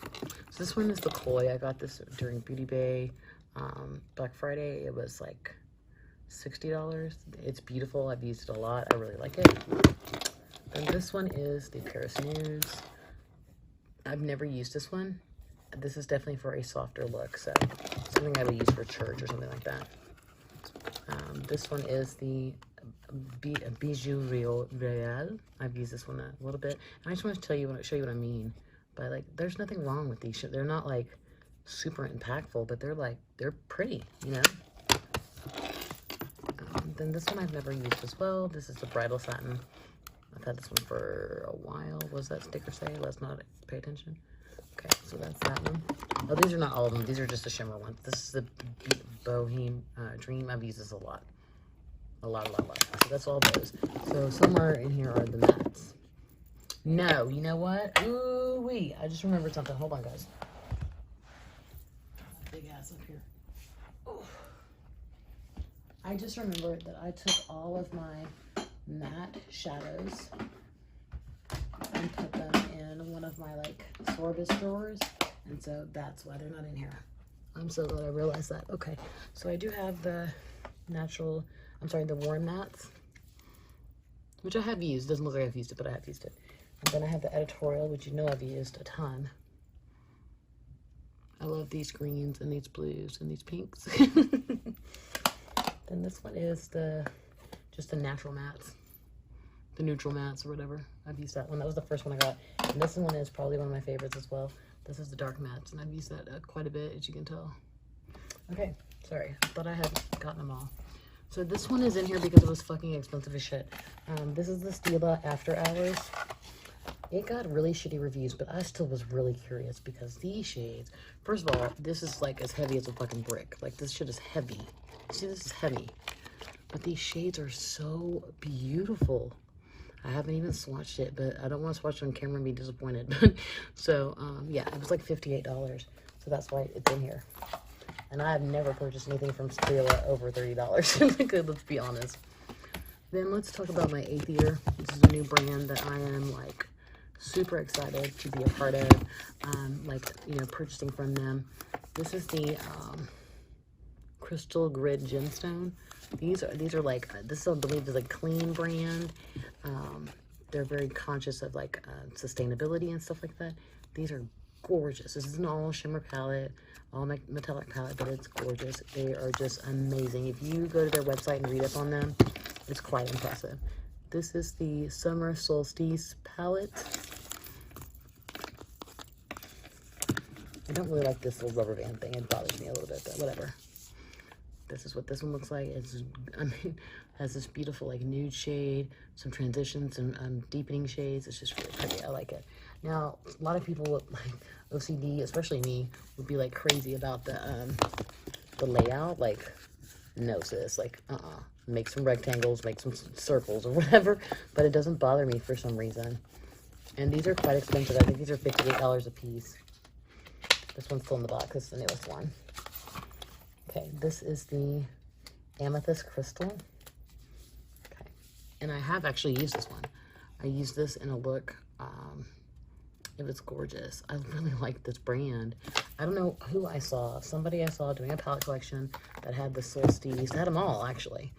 So this one is the Koi. I got this during Beauty Bay Black Friday. It was like $60. It's beautiful. I've used it a lot. I really like it. And this one is the Paris Nudes. I've never used this one. This is definitely for a softer look, so something I would use for church or something like that. This one is the Bougie Brie. I've used this one a little bit, and I just want to show you what I mean. But like, there's nothing wrong with these. They're not like super impactful, but they're pretty, you know. Then this one I've never used as well. This is the Bridal Satin. I've had this one for a while. What does that sticker say? Let's not pay attention. Okay, so that's that one. Oh, these are not all of them. These are just the shimmer ones. This is the Bohemian Dream. I've used this a lot. A lot. So that's all those. So somewhere in here are the mattes. No, you know what? Ooh-wee. I just remembered something. Hold on, guys. Big ass up here. Ooh. I just remembered that I took all of my matte shadows and put them in one of my like Sorbus drawers, and so that's why they're not in here. I'm so glad I realized that. Okay, so I do have the the warm mattes, which I have used. Doesn't look like I've used it, but I have used it. And then I have the editorial, which you know I've used a ton. I love these greens and these blues and these pinks. Then this one is just the natural mattes, the neutral mattes or whatever. I've used that one. That was the first one I got. And this one is probably one of my favorites as well. This is the dark mattes, and I've used that quite a bit, as you can tell. Okay, sorry, I thought I had gotten them all. So this one is in here because it was fucking expensive as shit. This is the Stila After Hours. It got really shitty reviews, but I still was really curious because these shades, first of all, this is like as heavy as a fucking brick. Like, this shit is heavy. See, this is heavy. But these shades are so beautiful. I haven't even swatched it, but I don't want to swatch it on camera and be disappointed. So, yeah, it was like $58. So that's why it's in here. And I have never purchased anything from Stila over $30. Let's be honest. Then let's talk about my 8th year. This is a new brand that I am like super excited to be a part of. Like, you know, purchasing from them. This is the Crystal Grid Gemstone. These are like, this I believe is a clean brand. They're very conscious of like sustainability and stuff like that. These are gorgeous. This is an all shimmer palette, all metallic palette, but it's gorgeous. They are just amazing. If you go to their website and read up on them, it's quite impressive. This is the Summer Solstice palette. I don't really like this little rubber band thing. It bothers me a little bit, but whatever. This is what this one looks like. It's, I mean, has this beautiful like nude shade, some transitions and deepening shades. It's just really pretty. I like it. Now, a lot of people with like OCD, especially me, would be like crazy about the layout. Like, no sis, like make some rectangles, make some circles or whatever. But it doesn't bother me for some reason. And these are quite expensive. I think these are $58 a piece. This one's still in the box. This is the newest one. Okay, this is the Amethyst Crystal. Okay, and I have actually used this one. I used this in a look. It was gorgeous. I really like this brand. I don't know who I saw. Somebody I saw doing a palette collection that had the Solstice. They had them all, actually.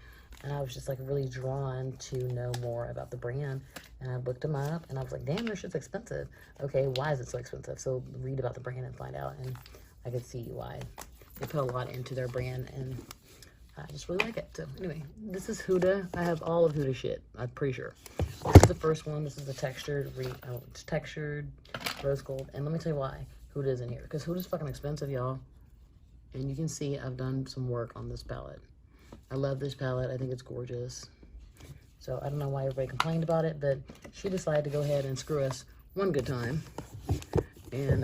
And I was just, like, really drawn to know more about the brand. And I looked them up, and I was like, damn, this shit's expensive. Okay, why is it so expensive? So read about the brand and find out. And I could see why. They put a lot into their brand, and I just really like it. So anyway, this is Huda. I have all of Huda shit, I'm pretty sure. This is the first one. This is the textured, it's textured rose gold. And let me tell you why Huda's in here. Because Huda's fucking expensive, y'all. And you can see I've done some work on this palette. I love this palette. I think it's gorgeous. So I don't know why everybody complained about it, but she decided to go ahead and screw us one good time and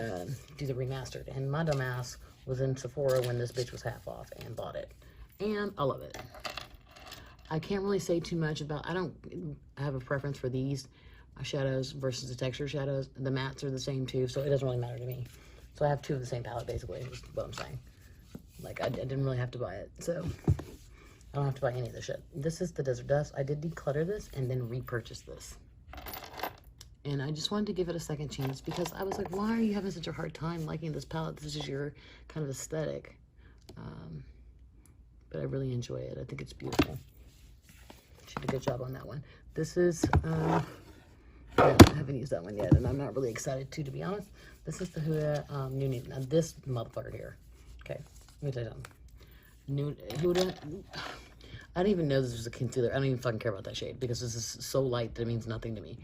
do the remastered. And my dumbass was in Sephora when this bitch was half off and bought it. And I love it. I can't really say too much about, I don't have a preference for these shadows versus the texture shadows. The mattes are the same too, so it doesn't really matter to me. So I have two of the same palette, basically, is what I'm saying. Like, I didn't really have to buy it, so I don't have to buy any of this shit. This is the Desert Dust. I did declutter this and then repurchase this. And I just wanted to give it a second chance because I was like, why are you having such a hard time liking this palette? This is your kind of aesthetic. But I really enjoy it. I think it's beautiful. She did a good job on that one. This is, yeah, I haven't used that one yet, and I'm not really excited to be honest. This is the Huda New. Now this motherfucker here. Okay, let me tell you something. Huda, I didn't even know this was a concealer. I don't even fucking care about that shade because this is so light that it means nothing to me.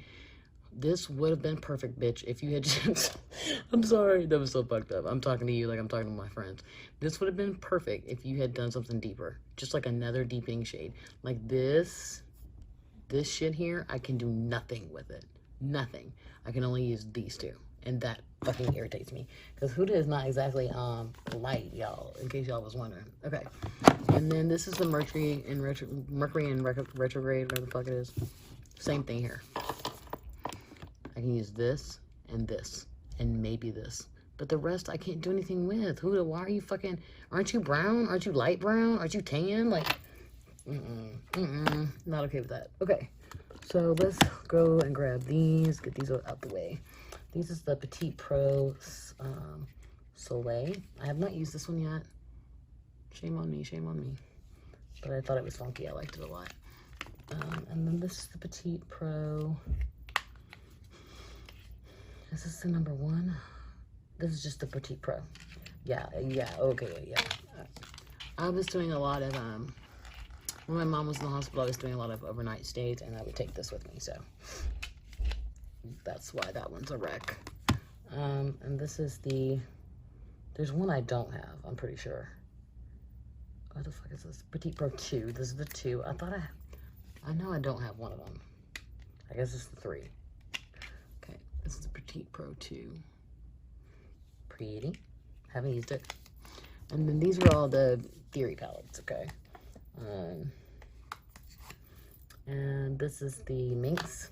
This would have been perfect, bitch, if you had just... I'm sorry, that was so fucked up. I'm talking to you like I'm talking to my friends. This would have been perfect if you had done something deeper. Just like another deepening shade. Like this shit here, I can do nothing with it. Nothing. I can only use these two. And that fucking irritates me. Because Huda is not exactly light, y'all, in case y'all was wondering. Okay. And then this is the Mercury in Retrograde, whatever the fuck it is. Same thing here. I can use this and maybe this. But the rest I can't do anything with. Huda, why are you fucking... Aren't you brown? Aren't you light brown? Aren't you tan? Like, not okay with that. Okay, so let's go and grab these. Get these out the way. This is the Petite Pro Soleil. I have not used this one yet. Shame on me, shame on me. But I thought it was funky. I liked it a lot. And then this is the Petite Pro... This is the number one. This is just the Petite Pro. Yeah, okay, yeah. I was doing a lot of, when my mom was in the hospital, I was doing a lot of overnight stays, and I would take this with me, so that's why that one's a wreck. And this is the, there's one I don't have, I'm pretty sure. What the fuck is this? Petite Pro 2. This is the 2. I know I don't have one of them. I guess it's the 3. This is the Petite Pro 2. Pretty. Haven't used it. And then these are all the Theory palettes, okay? And this is the Minx,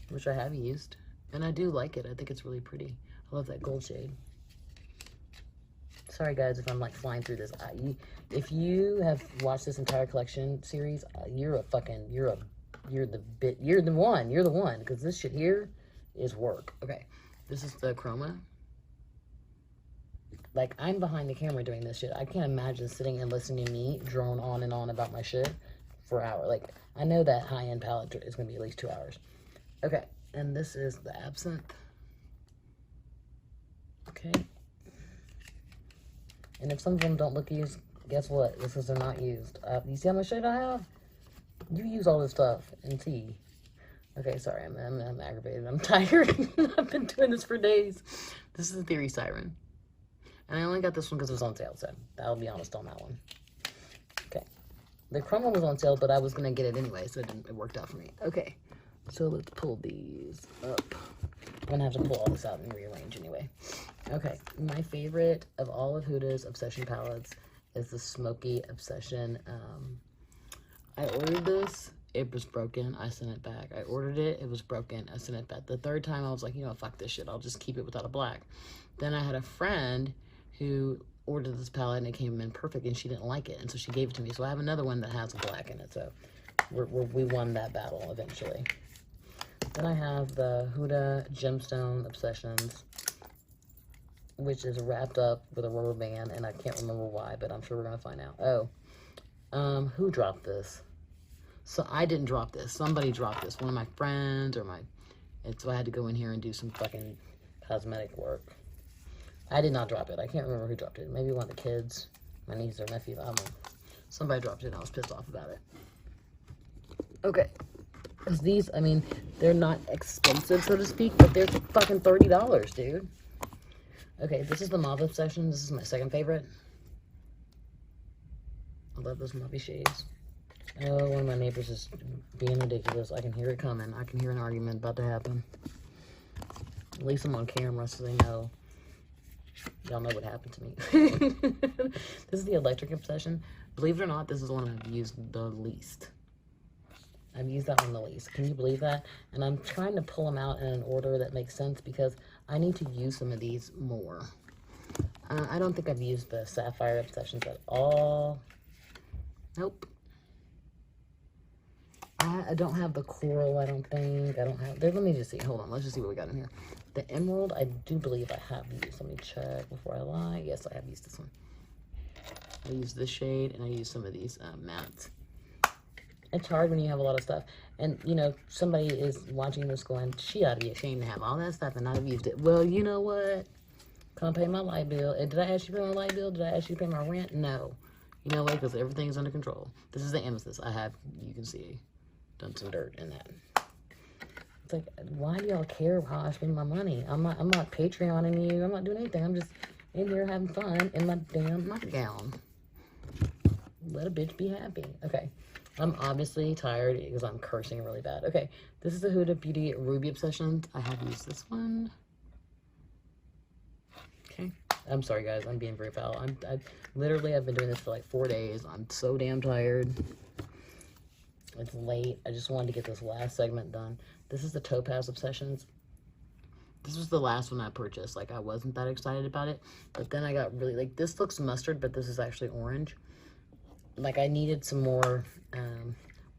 which I have used. And I do like it. I think it's really pretty. I love that gold shade. Sorry, guys, if I'm, like, flying through this. If you have watched this entire collection series, you're the one, because this shit here is work. Okay, this is the Chroma. Like, I'm behind the camera doing this shit. I can't imagine sitting and listening to me drone on and on about my shit for an hour. Like, I know that high-end palette is going to be at least 2 hours. Okay, and this is the Absinthe. Okay. And if some of them don't look used, guess what? This is they're not used. You see how much shit I have? You use all this stuff and see. Okay, sorry, I'm aggravated. I'm tired. I've been doing this for days. This is the Theory Siren. And I only got this one because it was on sale, so I'll be honest on that one. Okay. The Chroma was on sale, but I was going to get it anyway, so it worked out for me. Okay, so let's pull these up. I'm going to have to pull all this out and rearrange anyway. Okay, my favorite of all of Huda's Obsession palettes is the Smoky Obsession. I ordered this, It was broken. I sent it back. I ordered it. It was broken. I sent it back. The third time, I was like, you know, fuck this shit. I'll just keep it without a black. Then I had a friend who ordered this palette, and it came in perfect, and she didn't like it. And so she gave it to me. So I have another one that has a black in it. So we won that battle eventually. Then I have the Huda Gemstone Obsessions, which is wrapped up with a rubber band, and I can't remember why, but I'm sure we're going to find out. Oh, who dropped this? So I didn't drop this. Somebody dropped this. One of my friends or and so I had to go in here and do some fucking cosmetic work. I did not drop it. I can't remember who dropped it. Maybe one of the kids, my niece or nephew. I don't know. Somebody dropped it, and I was pissed off about it. Okay. Because these, I mean, they're not expensive, so to speak, but they're fucking $30, dude. Okay, this is the Mauve Obsession. This is my second favorite. I love those mauvey shades. Oh, one of my neighbors is being ridiculous. I can hear it coming. I can hear an argument about to happen. At least I'm on camera so they know. Y'all know what happened to me. This is the Electric Obsession. Believe it or not, this is the one I've used the least. I've used that one the least. Can you believe that? And I'm trying to pull them out in an order that makes sense because I need to use some of these more. I don't think I've used the Sapphire Obsessions at all. Nope. I don't have the coral, I don't think. I don't have... Let me just see. Hold on. Let's just see what we got in here. The emerald, I do believe I have used. Let me check before I lie. Yes, I have used this one. I used this shade, and I used some of these mattes. It's hard when you have a lot of stuff. And, you know, somebody is watching this going, she ought to be ashamed to have all that stuff and not have used it. Well, you know what? Come pay my light bill. And did I ask you to pay my light bill? Did I ask you to pay my rent? No. You know what? Because everything's under control. This is the amethyst. I have, you can see, done some dirt in that. It's like, why do y'all care how I spend my money? I'm not Patreoning you. I'm not doing anything. I'm just in here having fun in my damn nightgown. Let a bitch be happy. Okay. I'm obviously tired because I'm cursing really bad. Okay. This is the Huda Beauty Ruby Obsessions. I have used this one. Okay. I'm sorry, guys. I'm being very foul. Literally, I've been doing this for like 4 days. I'm so damn tired. It's late. I just wanted to get this last segment done. This is the Topaz Obsessions. This was the last one I purchased. Like, I wasn't that excited about it. But then I got really, like, this looks mustard, but this is actually orange. Like, I needed some more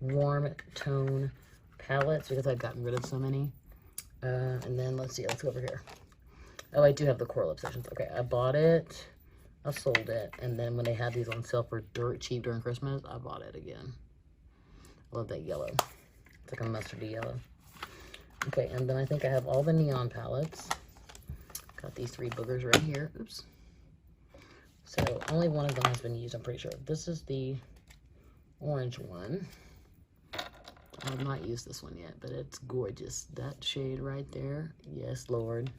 warm tone palettes because I'd gotten rid of so many. And then, let's see. Let's go over here. Oh, I do have the Coral Obsessions. Okay, I bought it. I sold it. And then when they had these on sale for dirt cheap during Christmas, I bought it again. I love that yellow. It's like a mustardy yellow. Okay, and then I think I have all the neon palettes. Got these 3 boogers right here. Oops. So only one of them has been used, I'm pretty sure. This is the orange one. I have not used this one yet, but it's gorgeous. That shade right there. Yes, Lord.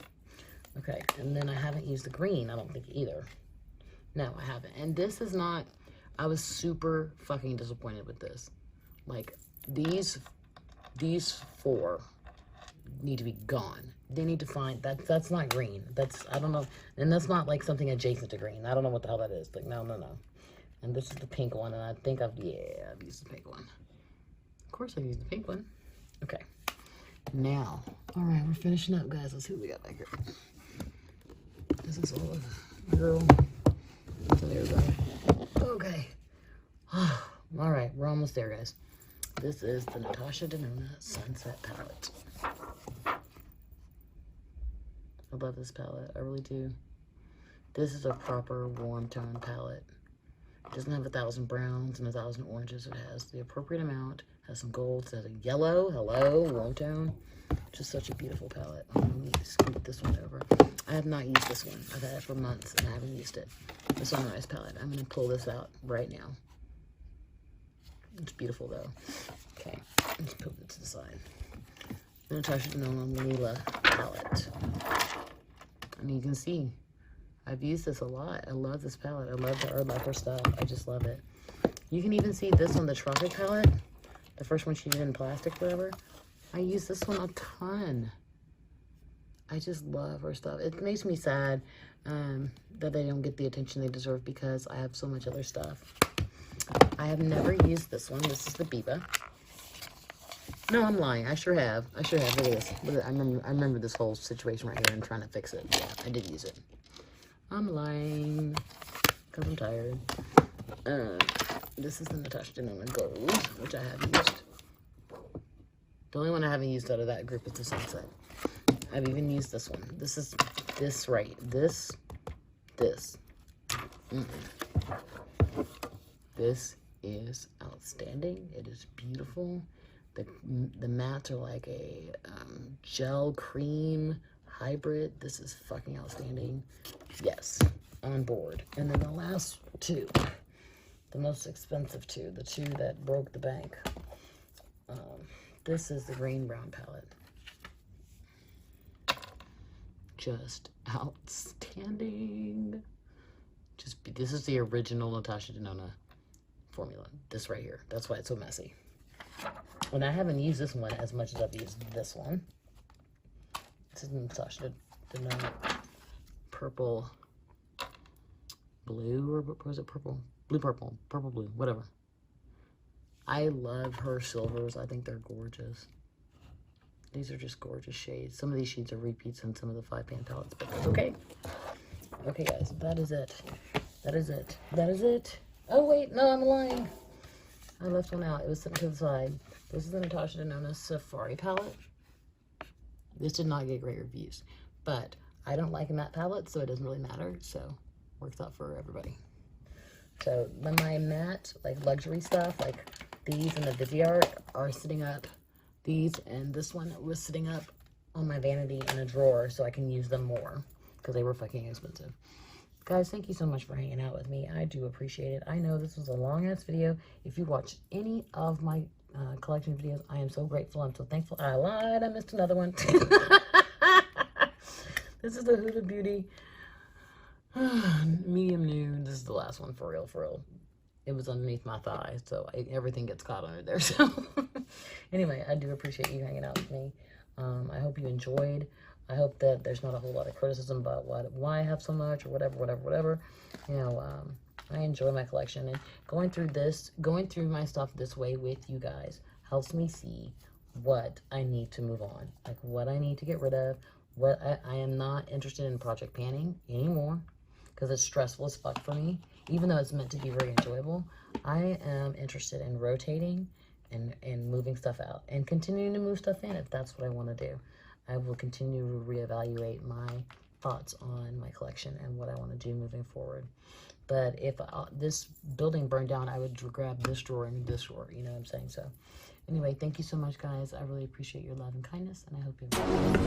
Okay, and then I haven't used the green, I don't think, either. No, I haven't. And this is not... I was super fucking disappointed with this. Like, these 4 need to be gone. They need to find... That's not green. That's... I don't know. And that's not, like, something adjacent to green. I don't know what the hell that is. Like, no. And this is the pink one, and I think I've used the pink one. Of course I've used the pink one. Okay. Now, all right, we're finishing up, guys. Let's see what we got back here. This is all of girl. So there we go. Okay. All right, we're almost there, guys. This is the Natasha Denona Sunset Palette. I love this palette. I really do. This is a proper warm tone palette. It doesn't have 1,000 browns and 1,000 oranges. It has the appropriate amount. Has some golds. It has a yellow. Hello, warm tone. Just such a beautiful palette. Let me scoot this one over. I have not used this one. I've had it for months and I haven't used it. The Sunrise palette. I'm going to pull this out right now. It's beautiful though. Okay, let's put it to the side. The Natasha Denona Lila palette. And you can see, I've used this a lot. I love this palette. I love the Herb Lifer stuff. I just love it. You can even see this on the Tropic palette. The first one she did in plastic, whatever. I use this one a ton. I just love her stuff. It makes me sad that they don't get the attention they deserve because I have so much other stuff. I have never used this one. This is the Biba. No, I'm lying. I sure have. I sure have. Look at this. Look at, I remember this whole situation right here and trying to fix it. Yeah, I did use it. I'm lying because I'm tired. This is the Natasha Denona Gold, which I have used. The only one I haven't used out of that group is the Sunset. I've even used this one. This is this right. This. This is outstanding. It is beautiful. The mattes are like a gel cream hybrid. This is fucking outstanding. Yes, on board. And then the last two, the most expensive two, the two that broke the bank. This is the green brown palette. Just outstanding. This is the original Natasha Denona formula. This right here. That's why it's so messy. And I haven't used this one as much as I've used this one. This is Natasha Denona purple blue, or what was it? Purple blue, whatever. I love her silvers. I think they're gorgeous. These are just gorgeous shades. Some of these shades are repeats in some of the 5-pan palettes, but that's okay. Okay, guys, that is it. That is it. That is it. Oh, wait, no, I'm lying. I left one out. It was sitting to the side. This is the Natasha Denona Safari palette. This did not get great reviews, but I don't like matte palettes, so it doesn't really matter. So, works out for everybody. So, my matte, like luxury stuff, like these and the Viviart are sitting up. These and this one was sitting up on my vanity in a drawer so I can use them more because they were fucking expensive. Guys, thank you so much for hanging out with me. I do appreciate it. I know this was a long-ass video. If you watched any of my collection videos, I am so grateful. I'm so thankful. I lied. I missed another one. This is the Huda Beauty medium nude. This is the last one for real, for real. It was underneath my thigh, so everything gets caught under there. So anyway, I do appreciate you hanging out with me. I hope you enjoyed. I hope that there's not a whole lot of criticism about why I have so much or whatever. You know, I enjoy my collection, and going through my stuff this way with you guys helps me see what I need to move on, like what I need to get rid of. What I am not interested in project panning anymore because it's stressful as fuck for me. Even though it's meant to be very enjoyable, I am interested in rotating and moving stuff out and continuing to move stuff in if that's what I want to do. I will continue to reevaluate my thoughts on my collection and what I want to do moving forward. But if this building burned down, I would grab this drawer and this drawer, you know what I'm saying? So anyway, thank you so much, guys. I really appreciate your love and kindness, and I hope you enjoy.